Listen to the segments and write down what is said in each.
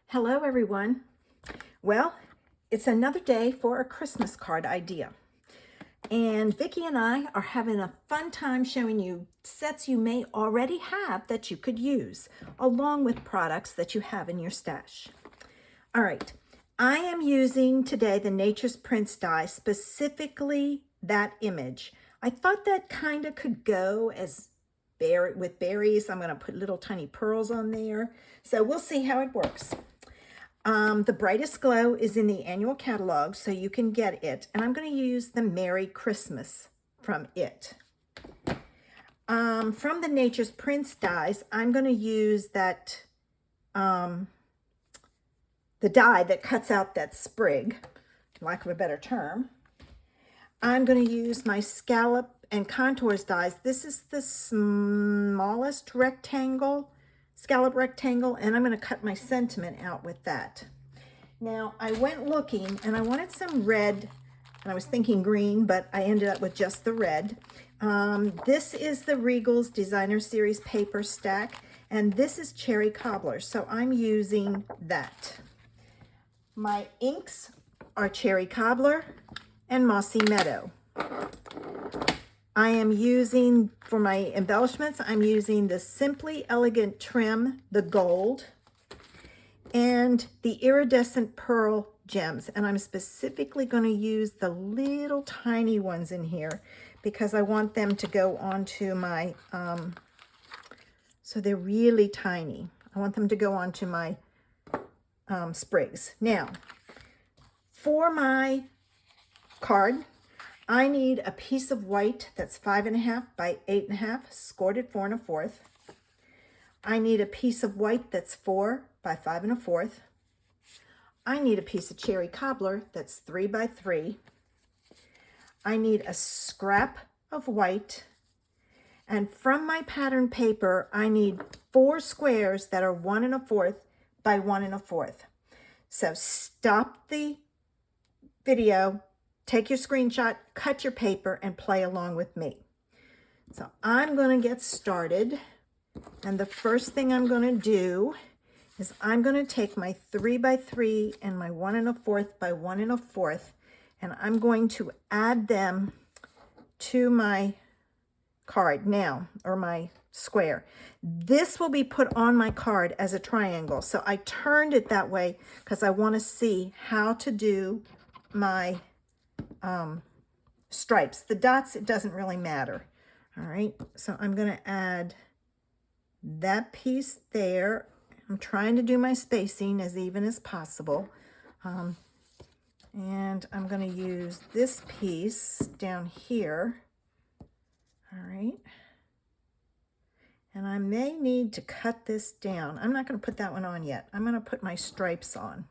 Hello everyone. Well, it's another day for a Christmas card idea. And Vicki and I are having a fun time showing you sets you may already have that you could use, along with products that you have in your stash. All right, I am using today the Nature's Prints die, specifically that image. I thought that kind of could go as with berries. I'm going to put little tiny pearls on there. So we'll see how it works. The Brightest Glow is in the annual catalog, so you can get it. And I'm going to use the Merry Christmas from it. From the Nature's Prints dies, I'm going to use that, the die that cuts out that sprig, for lack of a better term. I'm going to use my Scallop and Contours dies. This is the smallest rectangle, scallop rectangle, and I'm going to cut my sentiment out with that. Now, I went looking and I wanted some red, and I was thinking green, but I ended up with just the red. This is the Regal's Designer Series paper stack, and this is Cherry Cobbler, so I'm using that. My inks are Cherry Cobbler and Mossy Meadow. I am using, for my embellishments, I'm using the Simply Elegant Trim, the gold, and the Iridescent Pearl gems. And I'm specifically going to use the little tiny ones in here because I want them to go onto my, so they're really tiny. I want them to go onto my sprigs. Now, for my card, I need a piece of white that's 5.5 by 8.5, scored at 4 1/4. I need a piece of white that's 4 by 5 1/4. I need a piece of Cherry Cobbler that's 3 by 3. I need a scrap of white. And from my pattern paper, I need 4 squares that are 1 1/4 by 1 1/4. So stop the video, take your screenshot, cut your paper, and play along with me. So I'm going to get started. And the first thing I'm going to do is I'm going to take my 3 by 3 and my 1 1/4 by 1 1/4, and I'm going to add them to my card now, or my square. This will be put on my card as a triangle. So I turned it that way because I want to see how to do my stripes. The dots, it doesn't really matter. All right, so I'm going to add that piece there. I'm trying to do my spacing as even as possible. And I'm going to use this piece down here. All right. And I may need to cut this down. I'm not going to put that one on yet. I'm going to put my stripes on.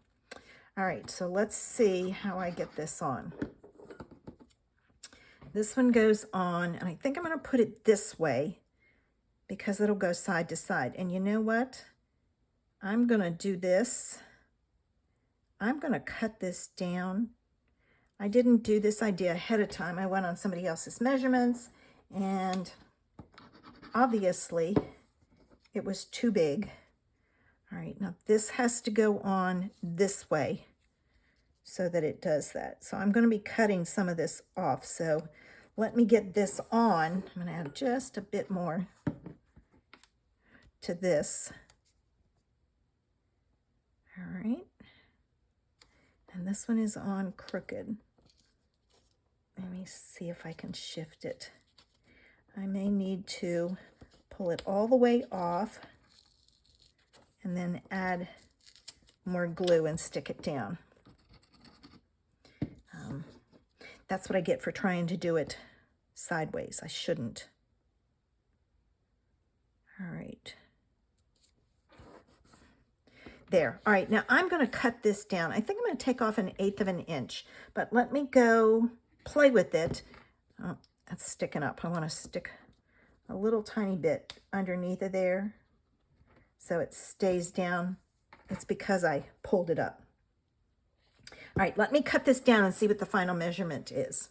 All right, so let's see how I get this on. This one goes on, and I think I'm going to put it this way because it'll go side to side. And you know what? I'm going to do this. I'm going to cut this down. I didn't do this idea ahead of time. I went on somebody else's measurements, and obviously it was too big. All right, now this has to go on this way so that it does that. So I'm going to be cutting some of this off. So let me get this on. I'm going to add just a bit more to this. All right. And this one is on crooked. Let me see if I can shift it. I may need to pull it all the way off and then add more glue and stick it down. That's what I get for trying to do it sideways. I shouldn't. All right. There. All right, now I'm going to cut this down. I think I'm going to take off 1/8 of an inch, but let me go play with it. Oh, that's sticking up. I want to stick a little tiny bit underneath of there so it stays down. It's because I pulled it up. All right, let me cut this down and see what the final measurement is.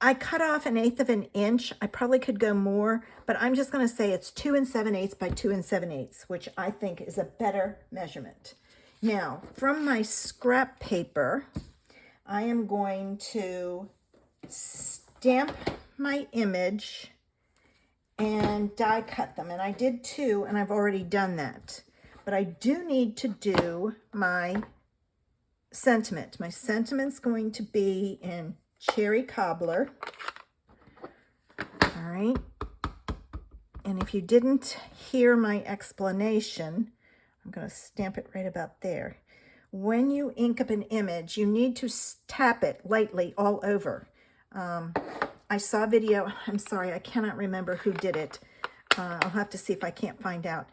I cut off 1/8 of an inch. I probably could go more, but I'm just going to say it's 2 7/8 by 2 7/8, which I think is a better measurement. Now, from my scrap paper, I am going to stamp my image and die cut them. And I did 2, and I've already done that. But I do need to do my sentiment. My sentiment's going to be in cherry cobbler. All right. And if you didn't hear my explanation, I'm going to stamp it right about there. When you ink up an image, you need to tap it lightly all over. I saw a video, I'm sorry, I cannot remember who did it. I'll have to see if I can't find out.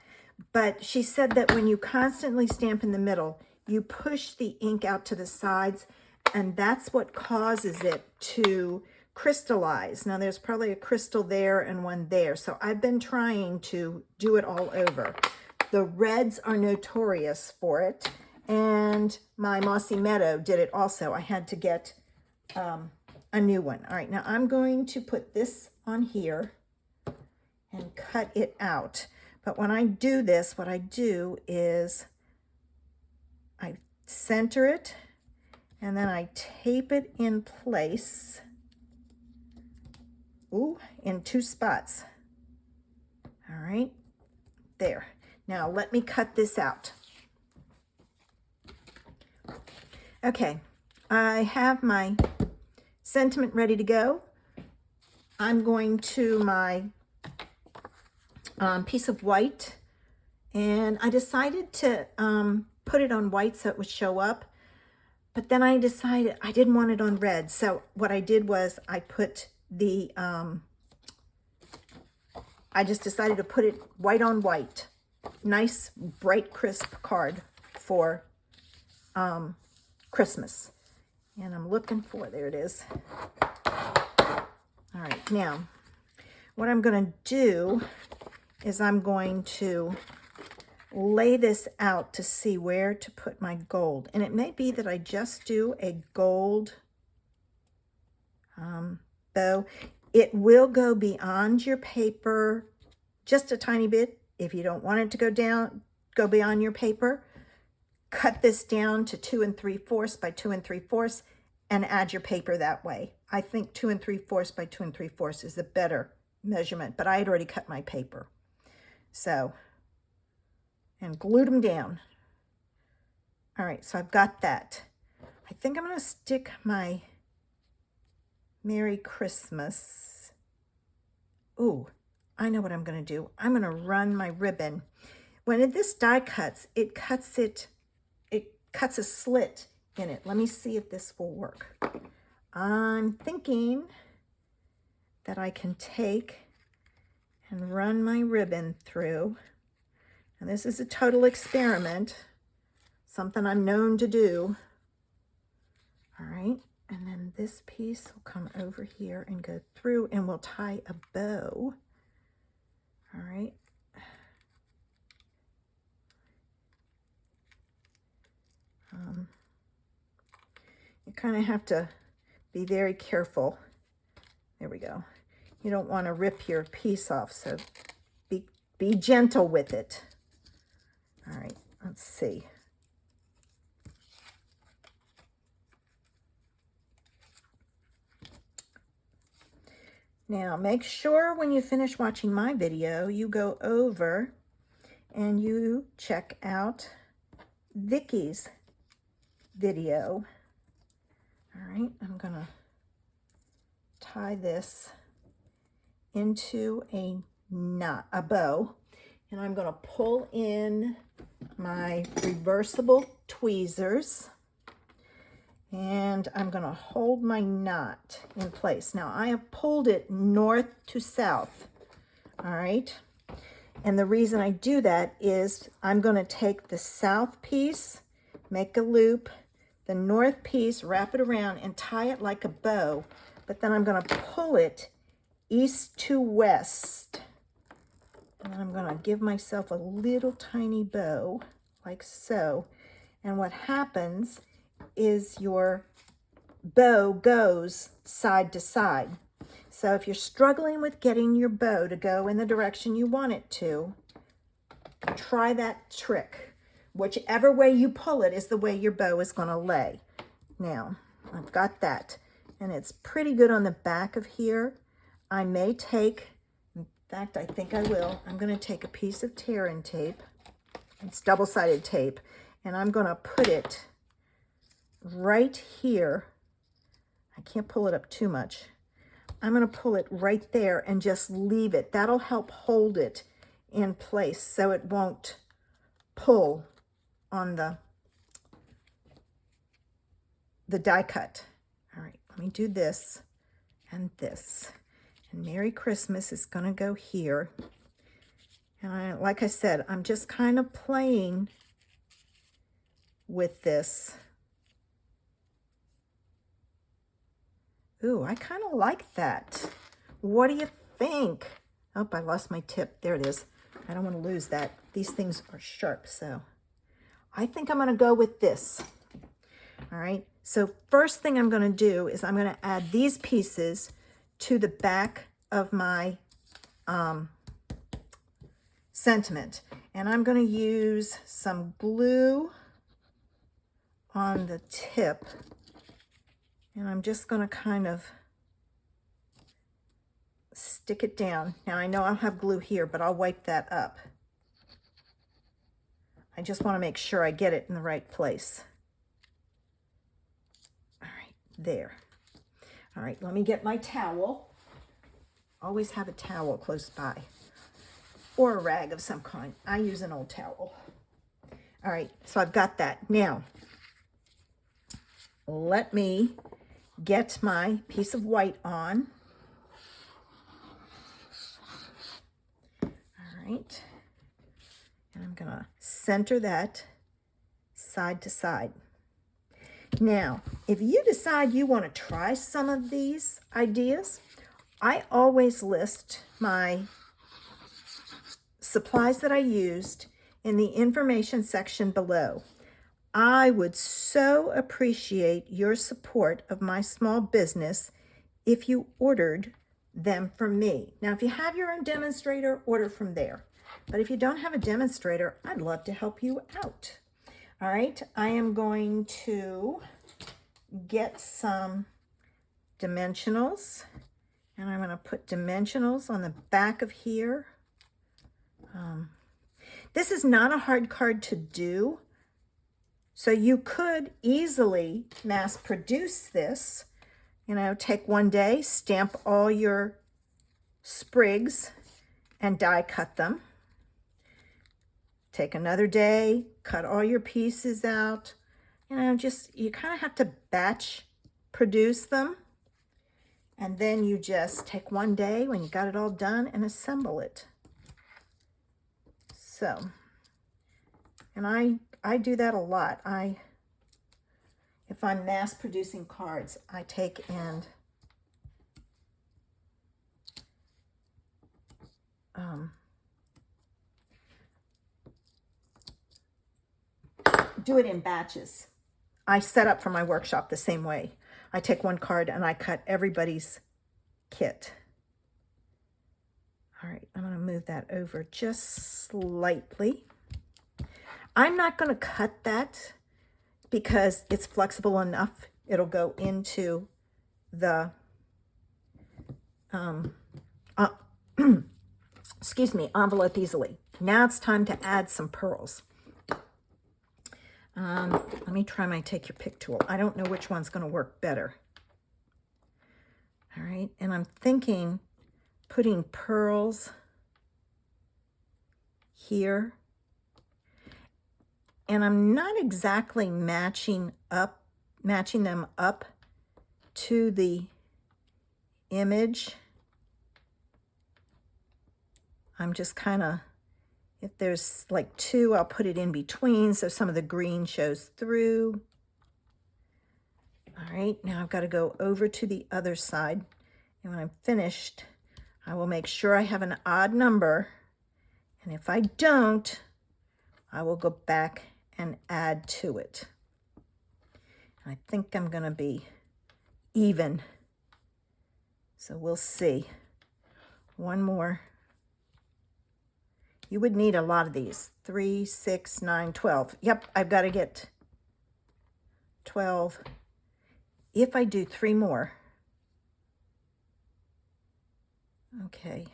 But she said that when you constantly stamp in the middle, you push the ink out to the sides, and that's what causes it to crystallize. Now, there's probably a crystal there and one there, so I've been trying to do it all over. The reds are notorious for it, and my Mossy Meadow did it also. I had to get a new one. All right, now I'm going to put this on here and cut it out. But when I do this, what I do is I center it, and then I tape it in place, in 2 spots. All right, there. Now let me cut this out. Okay, I have my sentiment ready to go. I'm going to my piece of white, and I decided to put it on white so it would show up, but then I decided I didn't want it on red. So what I did was I put the, I just decided to put it white on white. Nice, bright, crisp card for Christmas. And I'm looking for, there it is. All right, now, what I'm going to do is I'm going to lay this out to see where to put my gold. And it may be that I just do a gold bow. It will go beyond your paper just a tiny bit. If you don't want it to go beyond your paper, cut this down to 2 3/4 by 2 3/4 and add your paper that way. I think 2 3/4 by 2 3/4 is a better measurement, but I had already cut my paper. So, and glued them down. All right, so I've got that. I think I'm going to stick my Merry Christmas. Ooh, I know what I'm going to do. I'm going to run my ribbon. When this die cuts, it cuts a slit in it. Let me see if this will work. I'm thinking that I can take and run my ribbon through. And this is a total experiment, something I'm known to do. All right, and then this piece will come over here and go through, and we'll tie a bow. All right. You kind of have to be very careful. There we go. You don't want to rip your piece off, so be gentle with it. All right, let's see. Now, make sure when you finish watching my video, you go over and you check out Vicky's video. All right, I'm gonna tie this into a knot, a bow, and I'm gonna pull in my reversible tweezers, and I'm gonna hold my knot in place. Now I have pulled it north to south, all right? And the reason I do that is I'm gonna take the south piece, make a loop, the north piece, wrap it around and tie it like a bow, but then I'm gonna pull it east to west. And then I'm gonna give myself a little tiny bow, like so. And what happens is your bow goes side to side. So if you're struggling with getting your bow to go in the direction you want it to, try that trick. Whichever way you pull it is the way your bow is going to lay. Now, I've got that, and it's pretty good on the back of here. I may take, in fact, I think I will. I'm going to take a piece of tear-in tape. It's double-sided tape, and I'm going to put it right here. I can't pull it up too much. I'm going to pull it right there and just leave it. That'll help hold it in place so it won't pull on the die cut. All right, let me do this and this. And Merry Christmas is going to go here. And like I said, I'm just kind of playing with this. Ooh, I kind of like that. What do you think? Oh, I lost my tip. There it is. I don't want to lose that. These things are sharp, so I think I'm going to go with this. All right, so first thing I'm going to do is I'm going to add these pieces to the back of my sentiment. And I'm going to use some glue on the tip. And I'm just going to kind of stick it down. Now I know I'll have glue here, but I'll wipe that up. I just want to make sure I get it in the right place. All right, there. All right, let me get my towel. Always have a towel close by, or a rag of some kind. I use an old towel. All right, so I've got that. Now, let me get my piece of white on. All right, and I'm gonna center that side to side. Now, if you decide you want to try some of these ideas, I always list my supplies that I used in the information section below. I would so appreciate your support of my small business if you ordered them from me. Now, if you have your own demonstrator, order from there. But if you don't have a demonstrator, I'd love to help you out. All right, I am going to get some dimensionals, and I'm going to put dimensionals on the back of here. This is not a hard card to do, so you could easily mass produce this. You know, take one day, stamp all your sprigs and die cut them. Take another day, cut all your pieces out. You know, just, you kind of have to batch produce them. And then you just take one day when you got it all done and assemble it. So, and I do that a lot. If I'm mass producing cards, I take and do it in batches. I set up for my workshop the same way. I take one card and I cut everybody's kit. All right, I'm going to move that over just slightly. I'm not going to cut that because it's flexible enough. It'll go into the, excuse me, envelope easily. Now it's time to add some pearls. Let me try my take your pick tool. I don't know which one's going to work better. All right, and I'm thinking putting pearls here. And I'm not exactly matching them up to the image. I'm just kind of, if there's like two, I'll put it in between so some of the green shows through. All right, now I've got to go over to the other side. And when I'm finished, I will make sure I have an odd number. And if I don't, I will go back and add to it. I think I'm going to be even. So we'll see. One more. You would need a lot of these. 3, 6, 9, 12. Yep, I've got to get 12. If I do 3 more. Okay.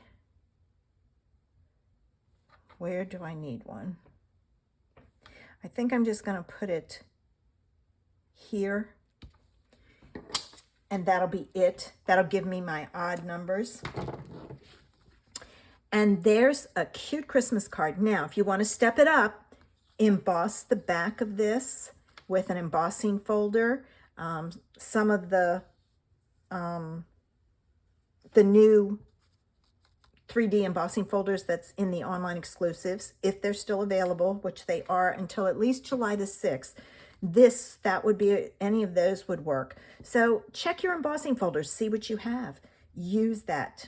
Where do I need one? I think I'm just going to put it here. And that'll be it. That'll give me my odd numbers. And there's a cute Christmas card. Now, if you want to step it up, emboss the back of this with an embossing folder. Some of the new 3D embossing folders that's in the online exclusives, if they're still available, which they are until at least July the 6th. That would be, any of those would work. So check your embossing folders, see what you have. Use that.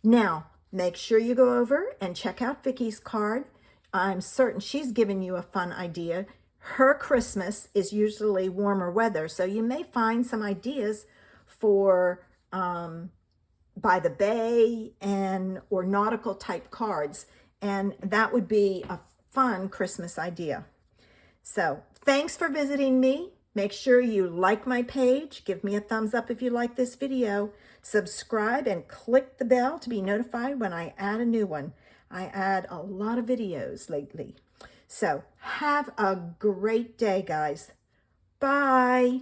Now, make sure you go over and check out Vicky's card. I'm certain she's given you a fun idea. Her Christmas is usually warmer weather, so you may find some ideas for by the bay or nautical type cards, and that would be a fun Christmas idea. So thanks for visiting me. Make sure you like my page. Give me a thumbs up if you like this video. Subscribe and click the bell to be notified when I add a new one. I add a lot of videos lately. So have a great day, guys. Bye.